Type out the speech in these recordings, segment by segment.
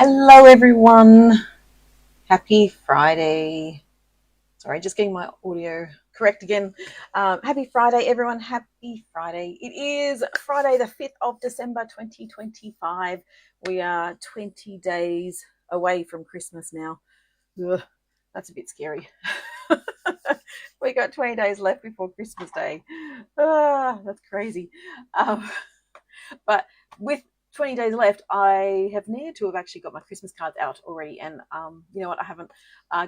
Hello, everyone. Happy Friday. Sorry, just getting my audio correct again. Happy Friday, everyone. Happy Friday. It is Friday, the 5th of December, 2025. We are 20 days away from Christmas now. Ugh, that's a bit scary. We got 20 days left before Christmas Day. That's crazy. But with 20 days left, I have needed to have actually got my Christmas cards out already. And you know what? I haven't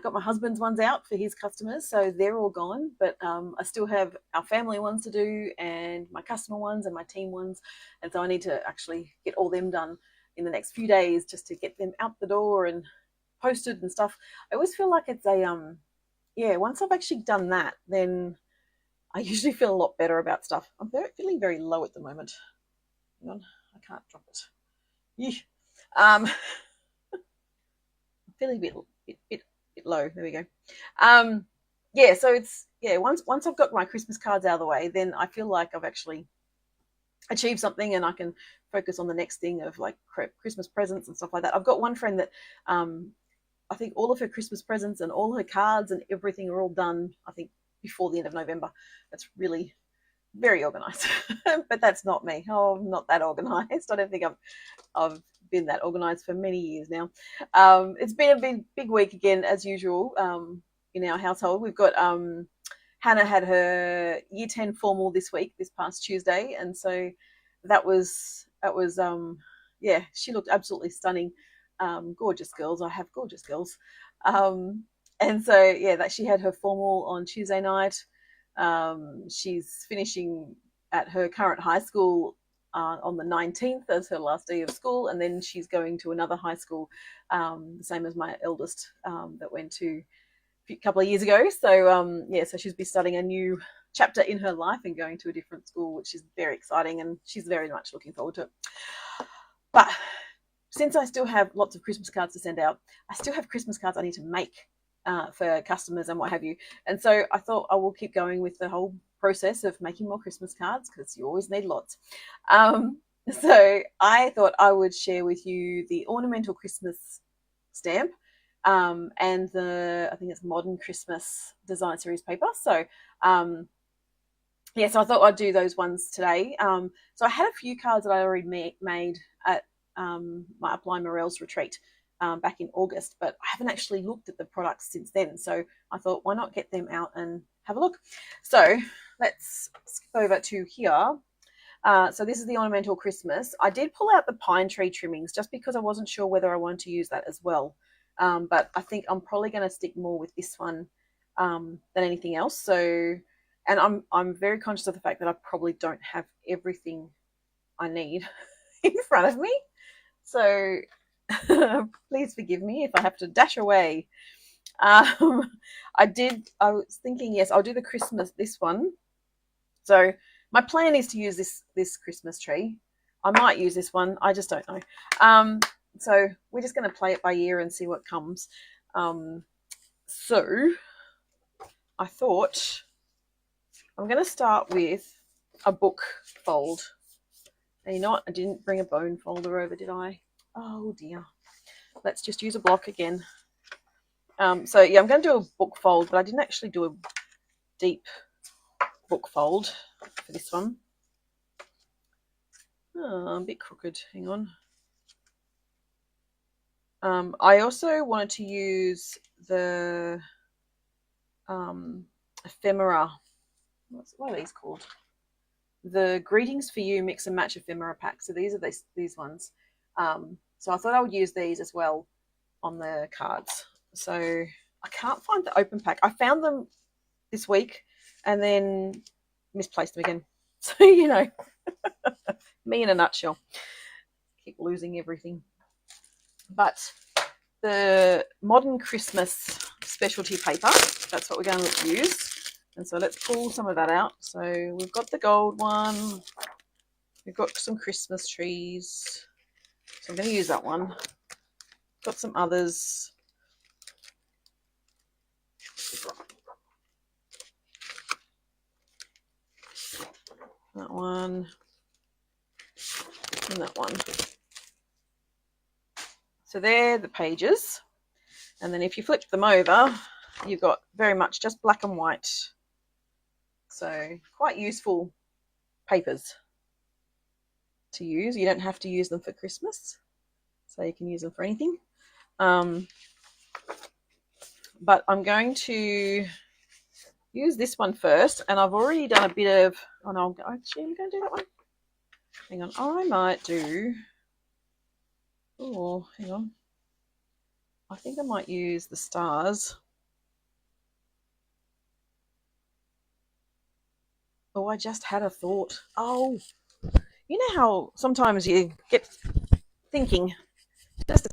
got my husband's ones out for his customers. So they're all gone. But I still have our family ones to do and my customer ones and my team ones. And so I need to actually get all them done in the next few days just to get them out the door and posted and stuff. I always feel like it's a, yeah, once I've actually done that, then I usually feel a lot better about stuff. I'm feeling very low at the moment. Hang on, I can't drop it. Yeesh. I'm feeling a bit low. There we go. Yeah, so it's once I've got my Christmas cards out of the way, then I feel like I've actually achieved something, and I can focus on the next thing of like Christmas presents and stuff like that. I've got one friend that I think all of her Christmas presents and all her cards and everything are all done, I think, before the end of November. That's really very organized. But that's not me. Oh, I'm not that organized. I don't think I've been that organized for many years now. It's been a big week again, as usual, in our household. We've got Hannah had her year 10 formal this week, this past Tuesday. And so that was yeah, she looked absolutely stunning. Gorgeous girls. I have gorgeous girls. And so, yeah, that she had her formal on Tuesday night. She's finishing at her current high school on the 19th as her last day of school, and then she's going to another high school, the same as my eldest that went to a couple of years ago. So, yeah, so she's be starting a new chapter in her life and going to a different school, which is very exciting, and she's very much looking forward to it. But since I still have lots of Christmas cards to send out, I still have Christmas cards I need to make for customers and what have you. And so I thought I will keep going with the whole process of making more Christmas cards because you always need lots. So I thought I would share with you the Ornamental Christmas stamp and I think it's Modern Christmas Design Series paper. So yeah, so I thought I'd do those ones today. So I had a few cards that I already made at my Apply Morel's retreat back in August, but I haven't actually looked at the products since then. So I thought, why not get them out and have a look? So let's skip over to here. So this is the Ornamental Christmas. I did pull out the pine tree trimmings just because I wasn't sure whether I wanted to use that as well. But I think I'm probably going to stick more with this one than anything else. So, and I'm very conscious of the fact that I probably don't have everything I need in front of me. So please forgive me if I have to dash away. I was thinking, yes, I'll do this one. So my plan is to use this Christmas tree. I might use this one. I just don't know. So we're just going to play it by ear and see what comes. So I thought I'm going to start with a book fold. And you know what? I didn't bring a bone folder over, did I? Oh dear. Let's just use a block again. So yeah, I'm going to do a book fold, but I didn't actually do a deep book fold for this one. Oh, a bit crooked. Hang on. I also wanted to use the ephemera. What are these called? The Greetings for You Mix and Match ephemera pack. So these are these ones. So I thought I would use these as well on the cards. So I can't find the open pack. I found them this week and then misplaced them again. So, you know, me in a nutshell. Keep losing everything. But the Modern Christmas specialty paper, that's what we're going to use. And so let's pull some of that out. So we've got the gold one. We've got some Christmas trees. So I'm going to use that one. Got some others. That one. And that one. So they're the pages. And then if you flip them over, you've got very much just black and white. So quite useful papers to use. You don't have to use them for Christmas, so you can use them for anything. But I'm going to use this one first, and I've already done a bit of, oh no, actually I'm going to do that one. Hang on, I might do, oh, hang on. I think I might use the stars. Oh, I just had a thought. Oh, you know how sometimes you get thinking, just a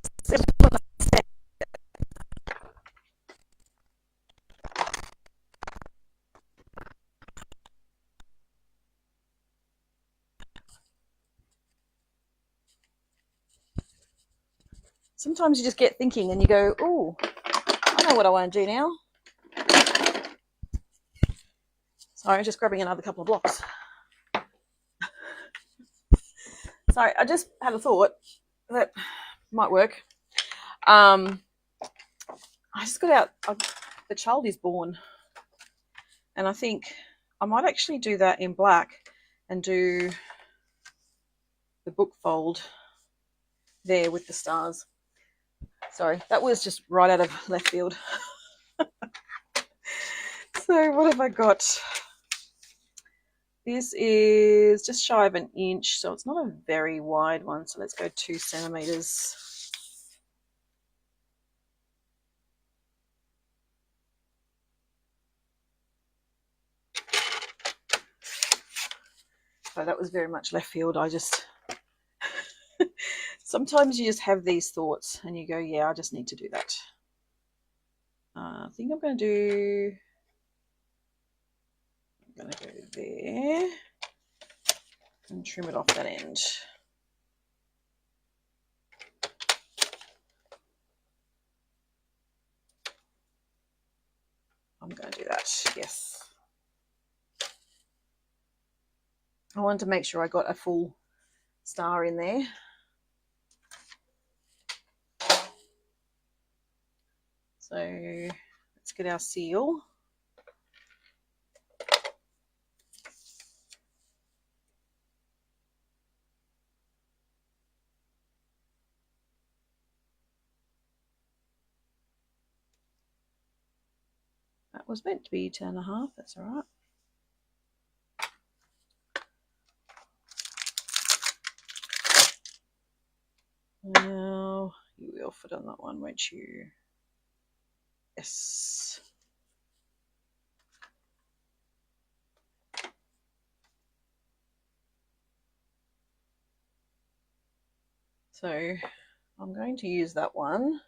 sometimes you just get thinking and you go, oh, I know what I want to do now. Sorry, just grabbing another couple of blocks. Sorry, I just had a thought that might work. I just got out, the child is born, and I think I might actually do that in black and do the book fold there with the stars. Sorry, that was just right out of left field. So what have I got? This is just shy of an inch, so it's not a very wide one. So let's go 2 centimeters. So that was very much left field. I just sometimes you just have these thoughts and you go, yeah, I just need to do that. I think I'm going to go there and trim it off that end. I'm going to do that, yes. I wanted to make sure I got a full star in there. So let's get our seal. That was meant to be 10.5, that's all right. Now, you will fit on that one, won't you? Yes. So I'm going to use that one.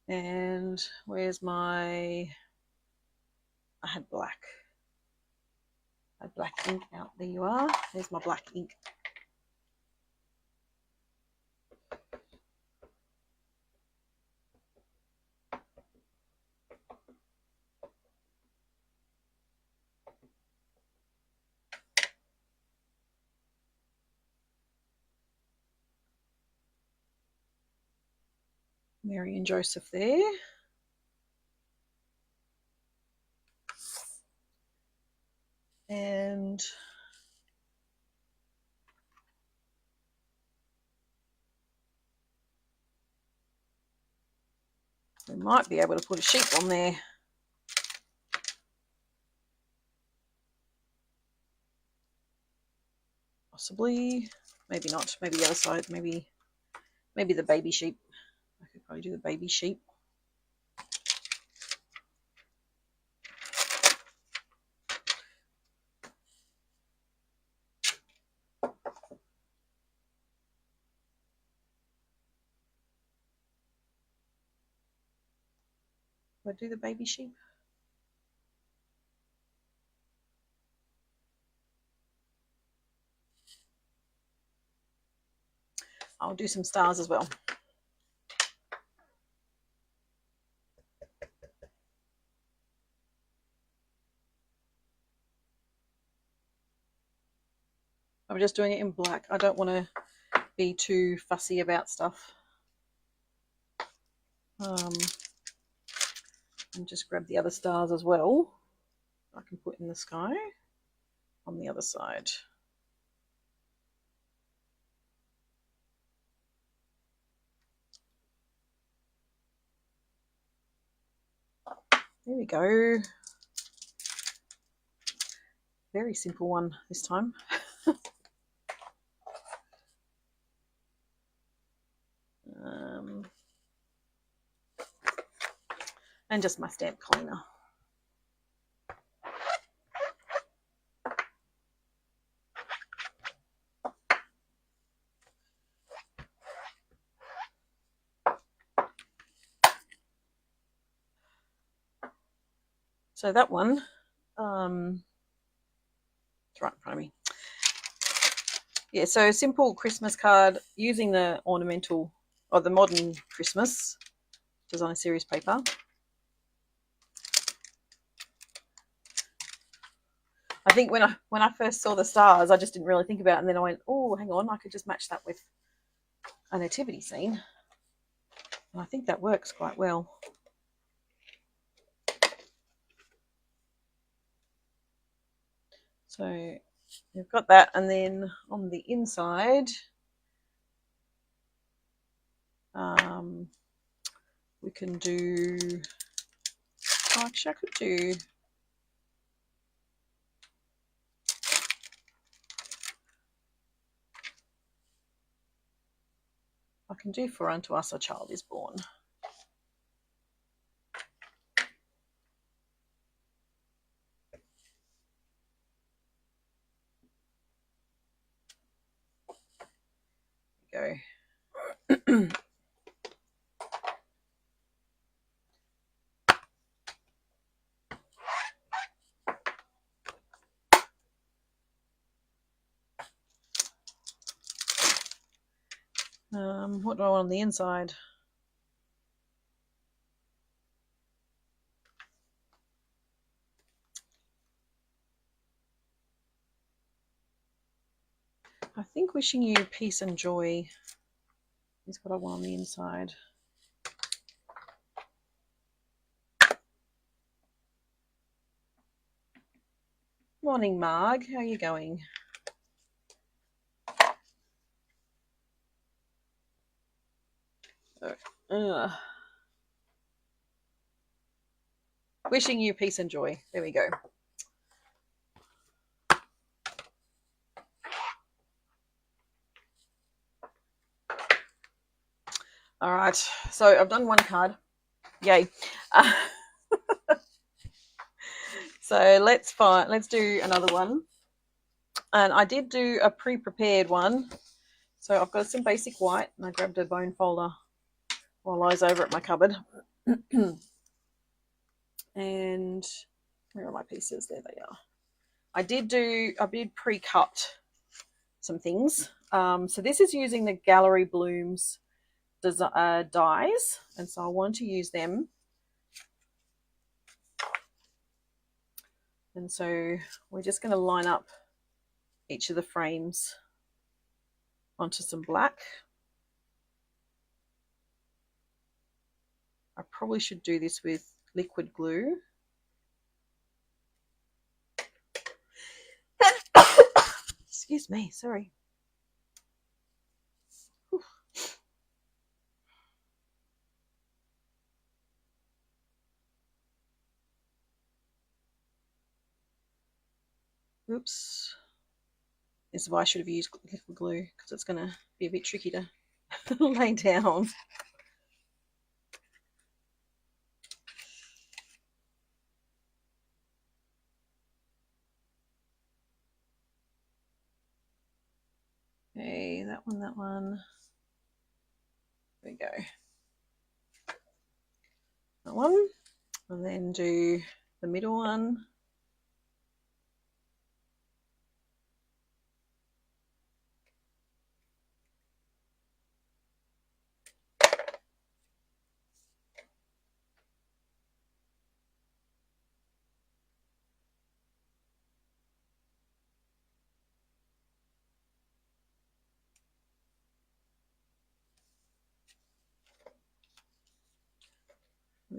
And where's my, I had black. I had black ink out. There you are. There's my black ink. Mary and Joseph there. And we might be able to put a sheep on there. Possibly. Maybe not. Maybe the other side. Maybe the baby sheep. I could probably do the baby sheep. Do I do the baby sheep? I'll do some stars as well. I'm just doing it in black. I don't want to be too fussy about stuff. And just grab the other stars as well. I can put in the sky on the other side. There we go. Very simple one this time. And just my stamp cleaner. So that one, it's right in front of me. Yeah, so simple Christmas card using the ornamental or the modern Christmas design series paper. I think when I first saw the stars, I just didn't really think about it, and then I went, oh, hang on, I could just match that with a nativity scene. And I think that works quite well. So you've got that, and then on the inside, we can do, oh, actually I can do for unto us a child is born. There we go. What do I want on the inside? I think wishing you peace and joy is what I want on the inside. Morning, Marg. How are you going? Wishing you peace and joy. There we go. All right, so I've done one card. Yay. So let's do another one. And I did do a pre-prepared one. So I've got some basic white, and I grabbed a bone folder while I was over at my cupboard. And where are my pieces? There they are. I did pre-cut some things. So this is using the Gallery Blooms dies, and so I wanted to use them. And so we're just going to line up each of the frames onto some black. I probably should do this with liquid glue. Excuse me, sorry. Oops. This is why I should have used liquid glue, because it's going to be a bit tricky to lay down. Okay, that one. There we go. That one. And then do the middle one.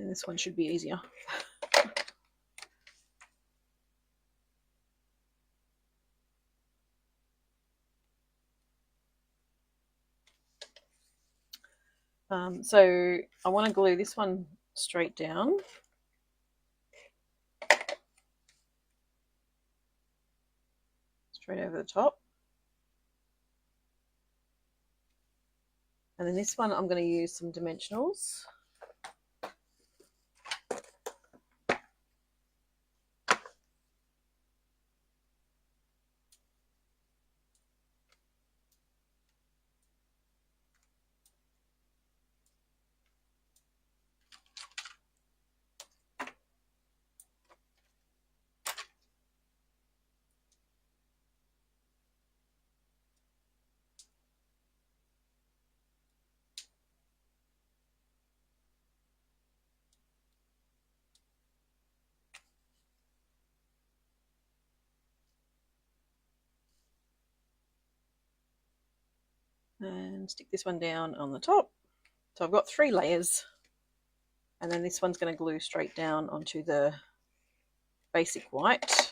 then this one should be easier. So I want to glue this one straight down. Straight over the top. And then this one I'm going to use some dimensionals. And stick this one down on the top. So I've got 3 layers, and then this one's going to glue straight down onto the basic white.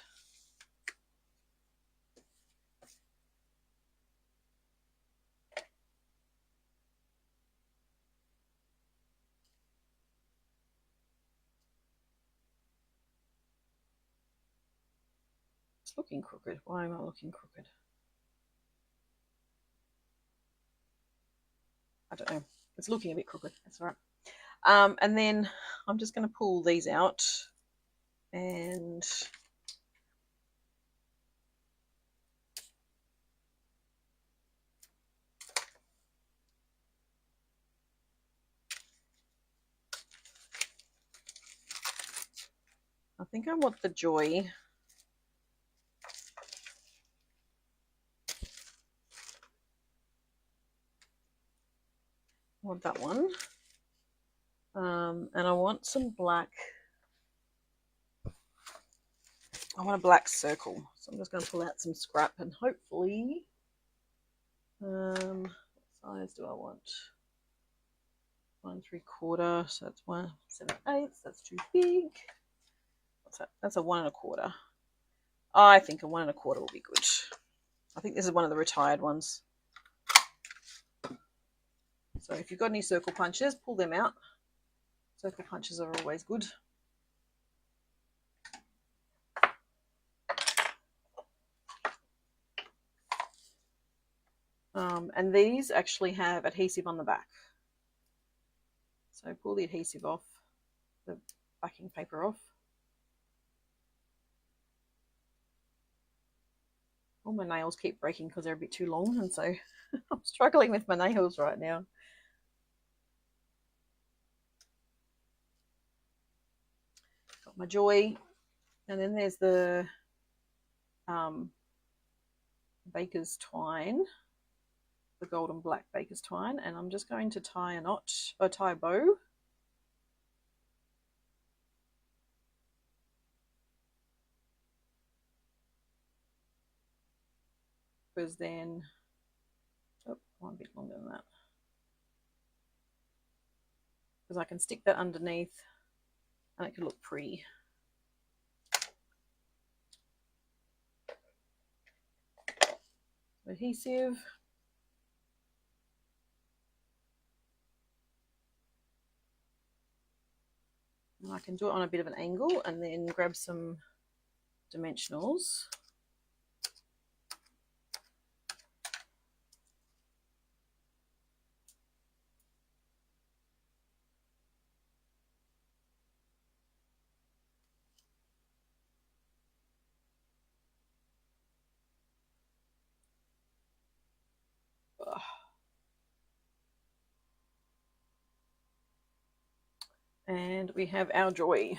It's looking crooked. Why am I looking crooked? I don't know. It's looking a bit crooked. That's all right. And then I'm just going to pull these out, and I think I want the joy. I want that one. And I want some black. I want a black circle. So I'm just going to pull out some scrap, and hopefully, what size do I want? 1 3/4. So that's 1 7/8. That's too big. What's that? That's a 1 1/4. I think a 1 1/4 will be good. I think this is one of the retired ones. So if you've got any circle punches, pull them out. Circle punches are always good. And these actually have adhesive on the back. So pull the adhesive off, the backing paper off. All my nails keep breaking because they're a bit too long, and so I'm struggling with my nails right now. Got my joy, and then there's the baker's twine, the golden black baker's twine, and I'm just going to tie a knot, or tie a bow. Because then, oh, I want a bit longer than that. Because I can stick that underneath, and it could look pretty. Adhesive. And I can do it on a bit of an angle, and then grab some dimensionals. And we have our joy.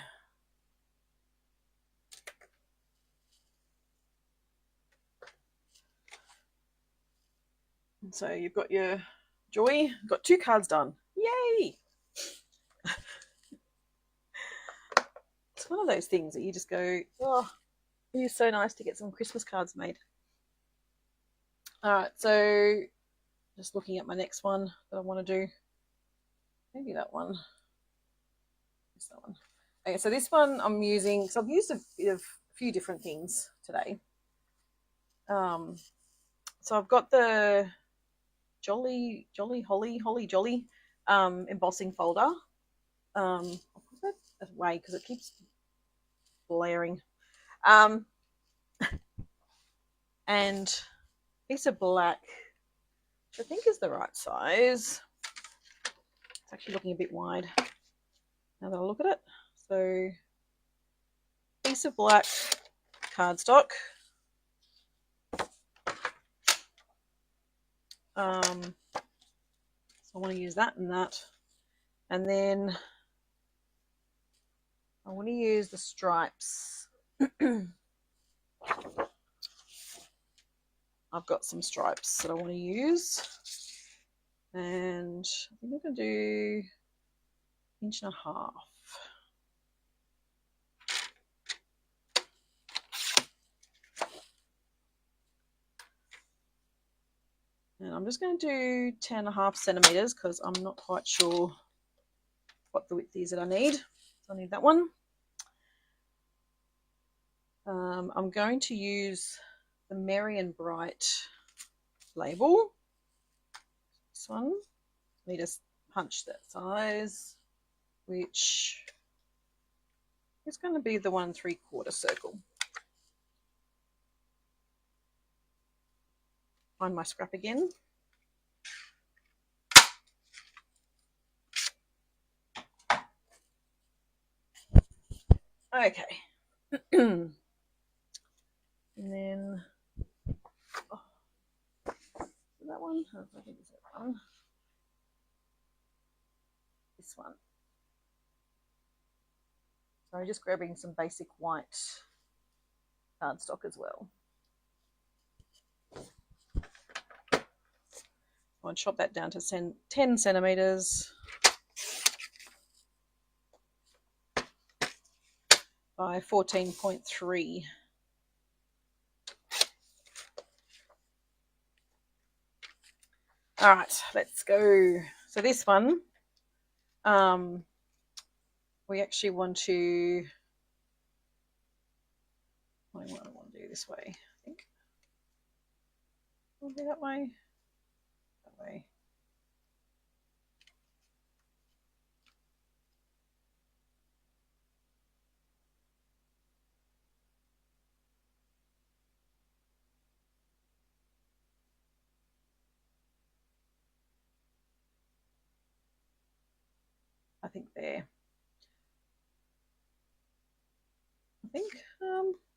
And so you've got your joy, got 2 cards done. Yay! It's one of those things that you just go, oh, it is so nice to get some Christmas cards made. All right, so just looking at my next one that I want to do. Maybe that one. Just that one. Okay, so this one I'm using, because I've used a few different things today. So I've got the Jolly Jolly embossing folder. I'll put that away because it keeps blaring. And a piece of black, which I think is the right size. It's actually looking a bit wide now that I look at it. So, piece of black cardstock. So I want to use that and that. And then I want to use the stripes. I've got some stripes that I want to use. And I think I'm going to do 1.5 inches. And I'm just going to do 10.5 centimeters because I'm not quite sure what the width is that I need. So I need that one. I'm going to use the Merry and Bright label. This one. I need to punch that size, which is going to be the 1 3/4 circle. Find my scrap again. Okay. And then that one? Oh, I think it's that one. This one. So I'm just grabbing some basic white cardstock as well. I'll chop that down to 10 centimeters by 14.3. All right, let's go. So this one, we actually want to, I want to do this way, I think. Will be that way. That way. I think there. I think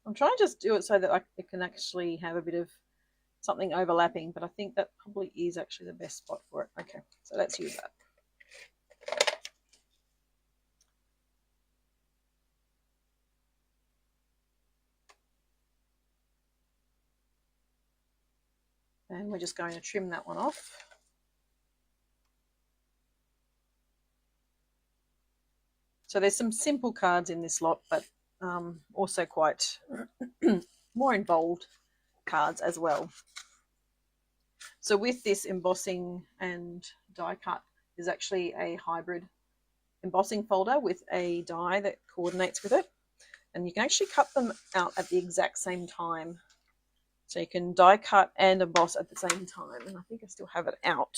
I'm trying to just do it so that it can actually have a bit of something overlapping, but I think that probably is actually the best spot for it. Okay, so let's use that. And we're just going to trim that one off. So there's some simple cards in this lot, but also quite more involved cards as well. So with this embossing and die cut, there's actually a hybrid embossing folder with a die that coordinates with it. And you can actually cut them out at the exact same time. So you can die cut and emboss at the same time. And I think I still have it out.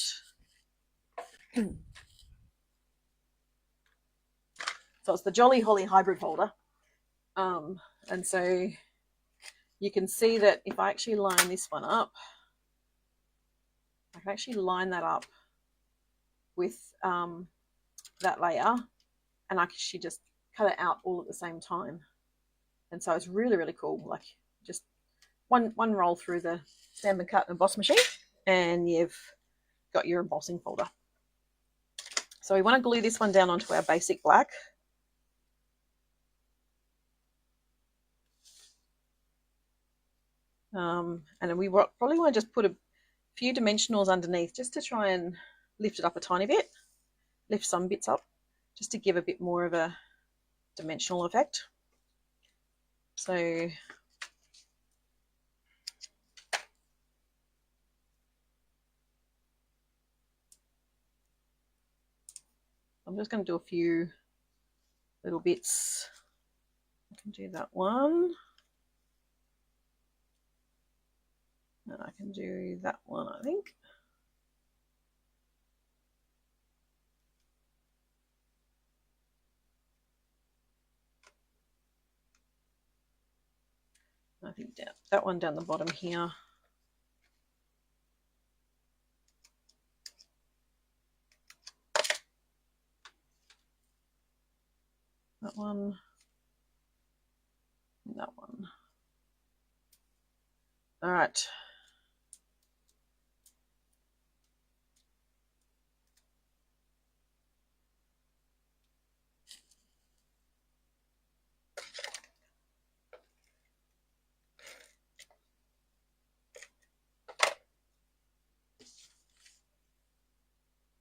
So it's the Jolly Holly hybrid folder. And so you can see that if I actually line this one up, I can actually line that up with that layer, and I actually just cut it out all at the same time. And so it's really, really cool. Like just one roll through the Stampin' Cut and Emboss machine, and you've got your embossing folder. So we want to glue this one down onto our basic black. And then we probably want to just put a few dimensionals underneath just to try and lift it up a tiny bit, lift some bits up, just to give a bit more of a dimensional effect. So I'm just going to do a few little bits. I can do that one. And I can do that one, I think. I think that one down the bottom here. That one. And that one. All right.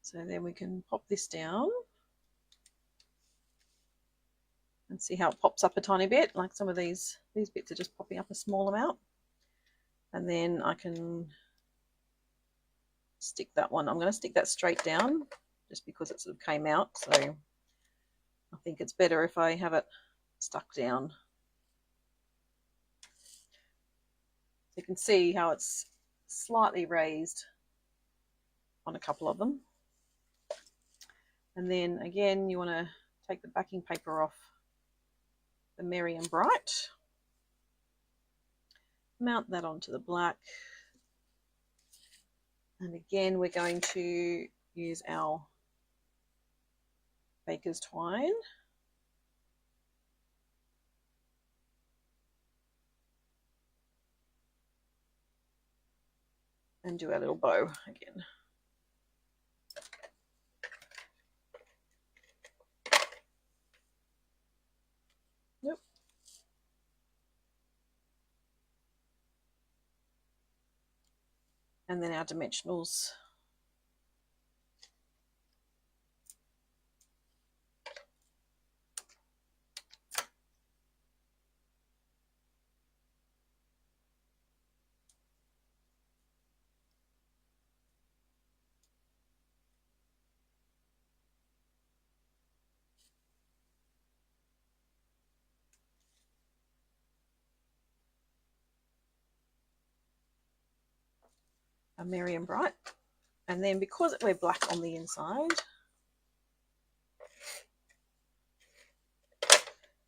So then we can pop this down and see how it pops up a tiny bit. Like some of these bits are just popping up a small amount. And then I can stick that one. I'm going to stick that straight down just because it sort of came out. So I think it's better if I have it stuck down. You can see how it's slightly raised on a couple of them. And then again, you want to take the backing paper off the Merry and Bright. Mount that onto the black. And again, we're going to use our baker's twine. And do our little bow again. Yep. And then our dimensionals. A Merry and Bright. And then because we're black on the inside,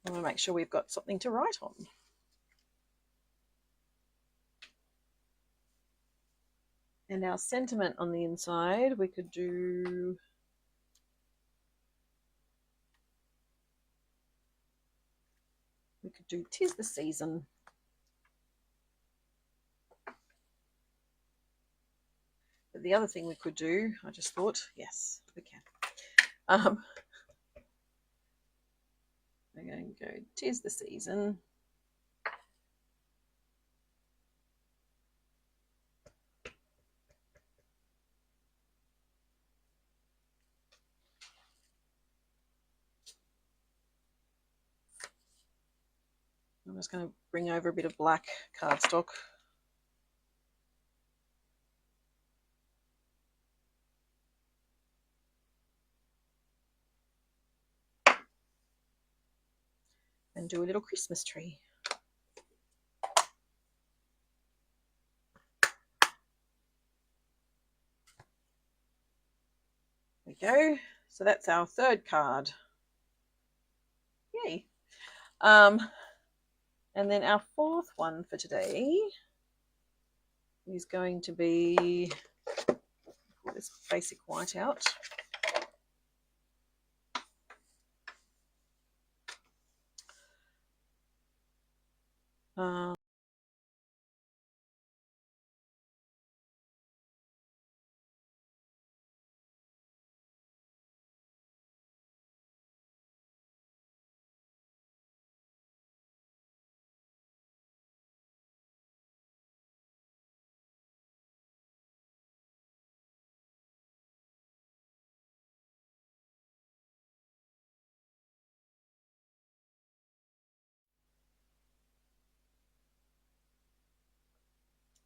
I want to make sure we've got something to write on. And our sentiment on the inside, we could do "'Tis the season." But the other thing we could do, I just thought, yes, we can. We're going to go "'Tis the season." I'm just going to bring over a bit of black cardstock. And do a little Christmas tree. There we go. So that's our third card. Yay. And then our fourth one for today is going to be, pull this basic white out.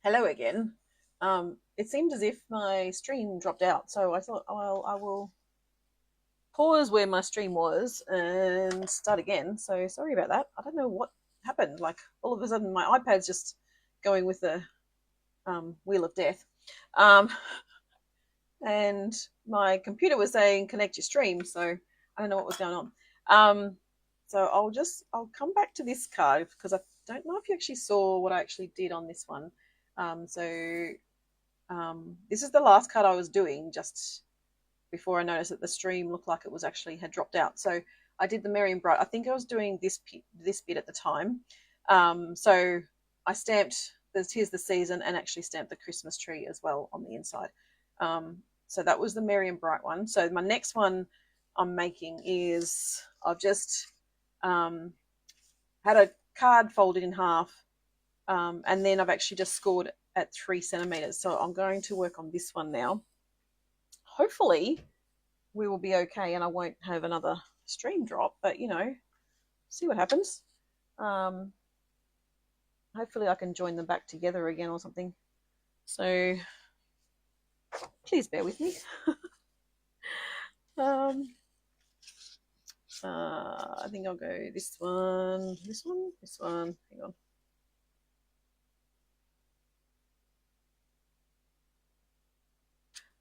Hello again. It seemed as if my stream dropped out, so I thought, oh, well, I will pause where my stream was and start again. So sorry about that. I don't know what happened. Like all of a sudden, my iPad's just going with the wheel of death, um, and my computer was saying connect your stream. So I don't know what was going on. So I'll come back to this card because I don't know if you actually saw what I actually did on this one. This is the last card I was doing just before I noticed that the stream looked like it was actually had dropped out. So I did the Merry and Bright. I think I was doing this bit at the time. So I stamped the Tis the Season and actually stamped the Christmas tree as well on the inside. So that was the Merry and Bright one. So my next one I'm making is I've just had a card folded in half, and then I've actually just scored at 3 centimeters. So I'm going to work on this one now. Hopefully we will be okay and I won't have another stream drop, but you know, see what happens. Hopefully I can join them back together again or something. So please bear with me. I think I'll go this one. Hang on.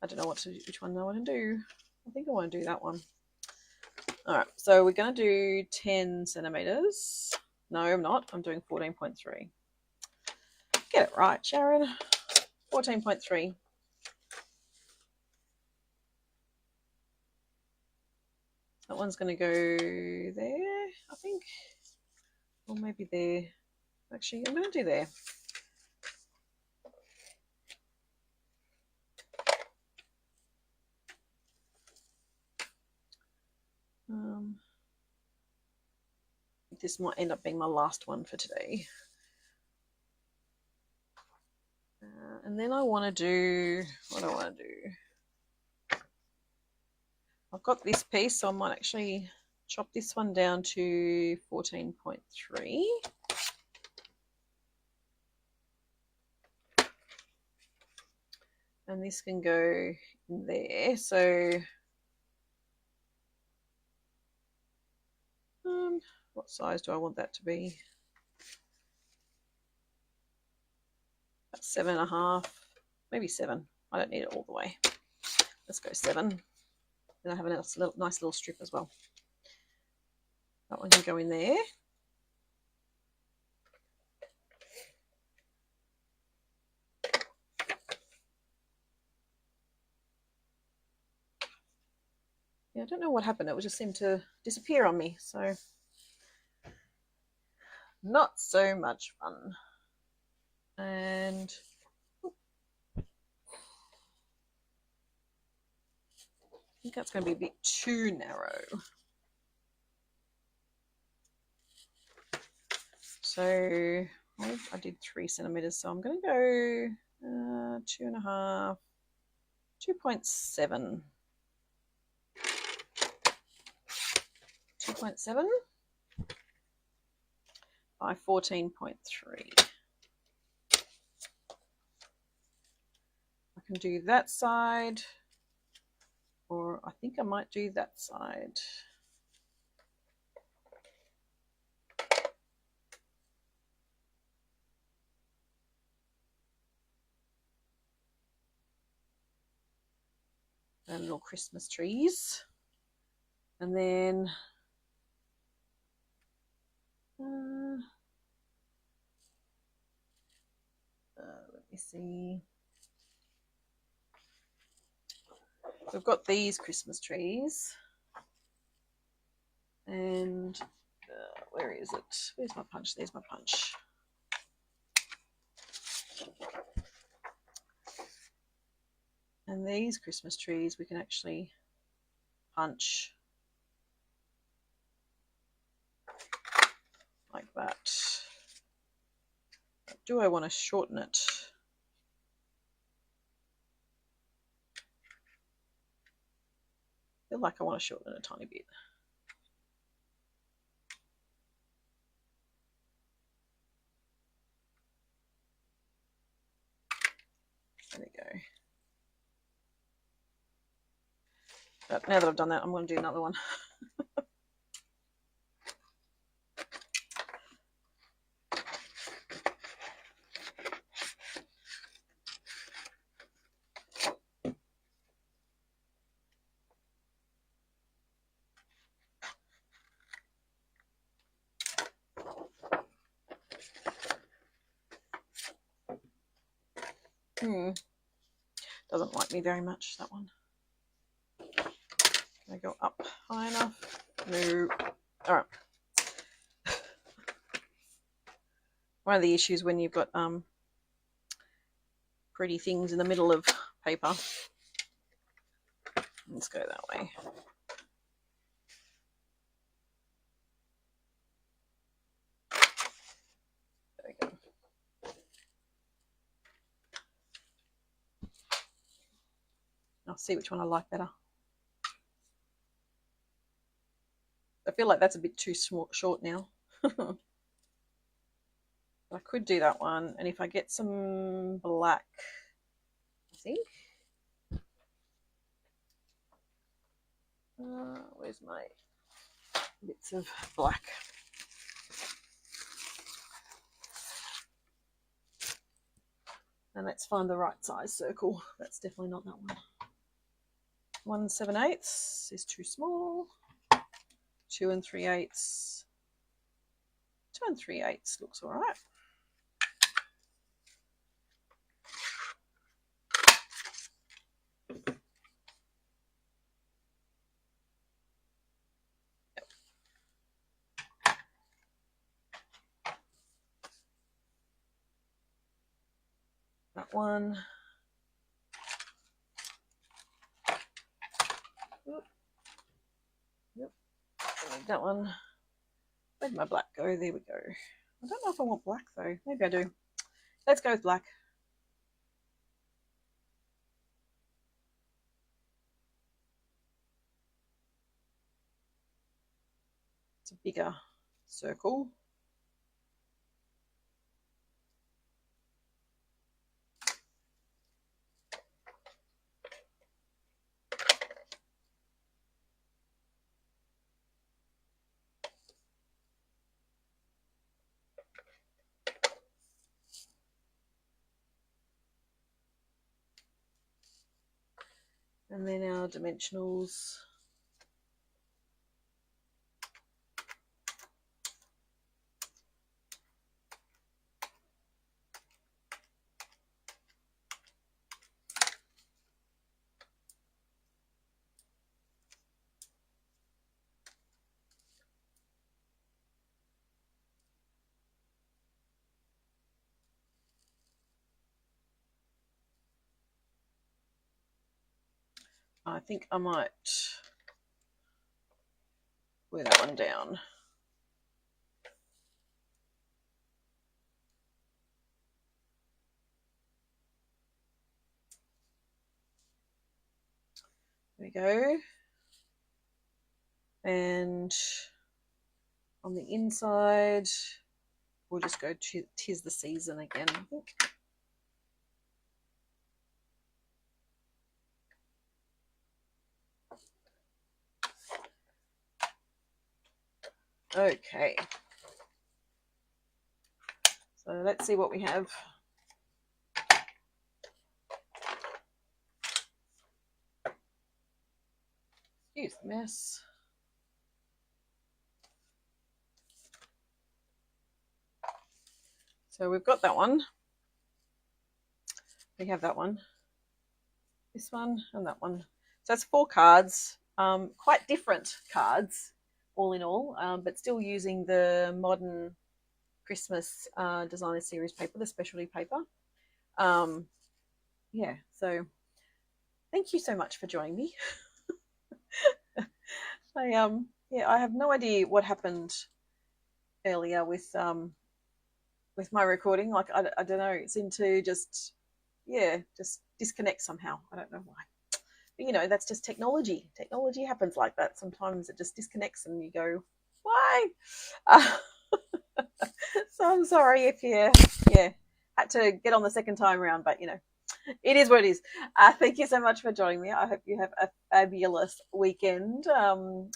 I don't know which one I want to do. I think I want to do that one. All right, so we're going to do 10 centimeters. No, I'm not. I'm doing 14.3. Get it right, Sharon. 14.3. That one's going to go there, I think. Or maybe there. Actually, I'm going to do there. This might end up being my last one for today. And then I want to do, what do I want to do? I've got this piece, so I might actually chop this one down to 14.3. And this can go in there. So what size do I want that to be? About 7.5, maybe 7. I don't need it all the way. Let's go 7. Then I have a nice little strip as well. That one can go in there. Yeah, I don't know what happened. It would just seem to disappear on me. So not so much fun. And I think that's going to be a bit too narrow. So I did 3 centimeters. So I'm going to go 2.5, 2.7. 2.7 by 14.3. I can do that side, or I think I might do that side. And little Christmas trees. And then let me see. We've got these Christmas trees. And where is it? Where's my punch? There's my punch. And these Christmas trees we can actually punch like that. Do I want to shorten it? I feel like I want to shorten it a tiny bit. There we go. But now that I've done that, I'm going to do another one. Doesn't like me very much, that one. Can I go up high enough? No. All right. One of the issues when you've got pretty things in the middle of paper. Let's go that way. There we go. I'll see which one I like better. I feel like that's a bit too short now. I could do that one, and if I get some black, I think. Where's my bits of black? And let's find the right size circle. That's definitely not that one. 1 7/8 is too small. 2 3/8. 2 3/8 looks all right. That one. Yep. That one. Where'd my black go? There we go. I don't know if I want black though. Maybe I do. Let's go with black. It's a bigger circle. And then our dimensionals. I think I might wear that one down. There we go. And on the inside, we'll just go to "'Tis the Season" again, I think. Okay. So let's see what we have. Excuse the mess. So we've got that one. We have that one. This one and that one. So it's 4 cards. Quite different cards, all in all, but still using the modern Christmas designer series paper, the specialty paper. Yeah, so thank you so much for joining me. I have no idea what happened earlier with my recording. Like I don't know, it seemed to just disconnect somehow. I don't know why. But you know, that's just technology. Technology happens like that. Sometimes it just disconnects and you go, why? So I'm sorry if you had to get on the second time around, but you know, It is what it is. Thank you so much for joining me. I hope you have a fabulous weekend.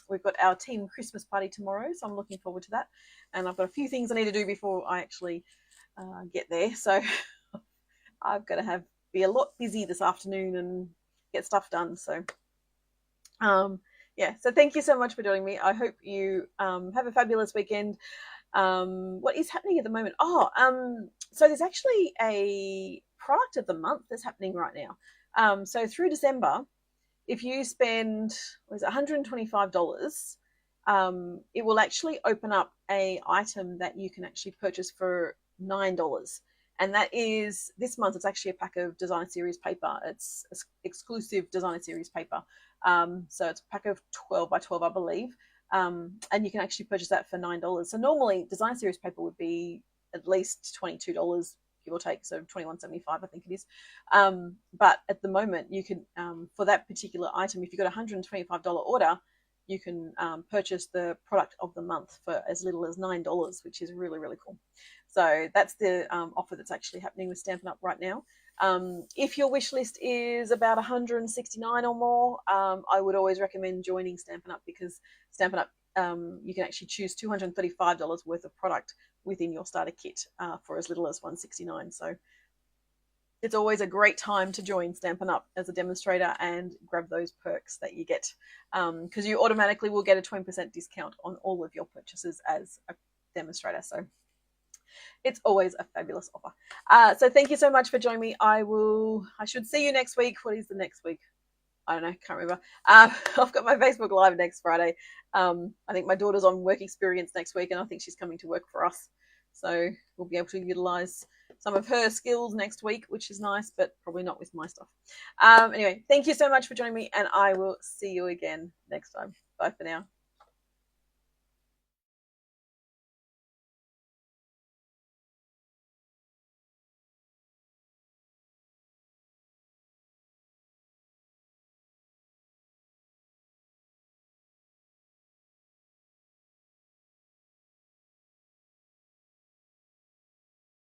We've got our team Christmas party tomorrow, so I'm looking forward to that. And I've got a few things I need to do before I actually get there. So I've got to be a lot busy this afternoon and get stuff done. So yeah, so thank you so much for joining me. I hope you have a fabulous weekend. What is happening at the moment? So there's actually a product of the month that's happening right now. So through December, if you spend $125, it will actually open up a item that you can actually purchase for $9. And that is, this month, it's actually a pack of designer series paper. It's exclusive designer series paper. So it's a pack of 12 by 12, I believe. And you can actually purchase that for $9. So normally design series paper would be at least $22, give or take, so $21.75 I think it is. But at the moment you can, for that particular item, if you've got a $125 order, you can purchase the product of the month for as little as $9, which is really, really cool. So that's the offer that's actually happening with Stampin' Up right now. If your wish list is about 169 or more, I would always recommend joining Stampin' Up, because Stampin' Up, you can actually choose $235 worth of product within your starter kit for as little as 169. So it's always a great time to join Stampin' Up as a demonstrator and grab those perks that you get, because you automatically will get a 20% discount on all of your purchases as a demonstrator. So it's always a fabulous offer. So thank you so much for joining me. I should see you next week. What is the next week? I don't know, can't remember. I've got my Facebook Live next Friday. I think my daughter's on work experience next week, and I think she's coming to work for us. So we'll be able to utilize some of her skills next week, which is nice, but probably not with my stuff. Anyway, thank you so much for joining me, and I will see you again next time. Bye for now.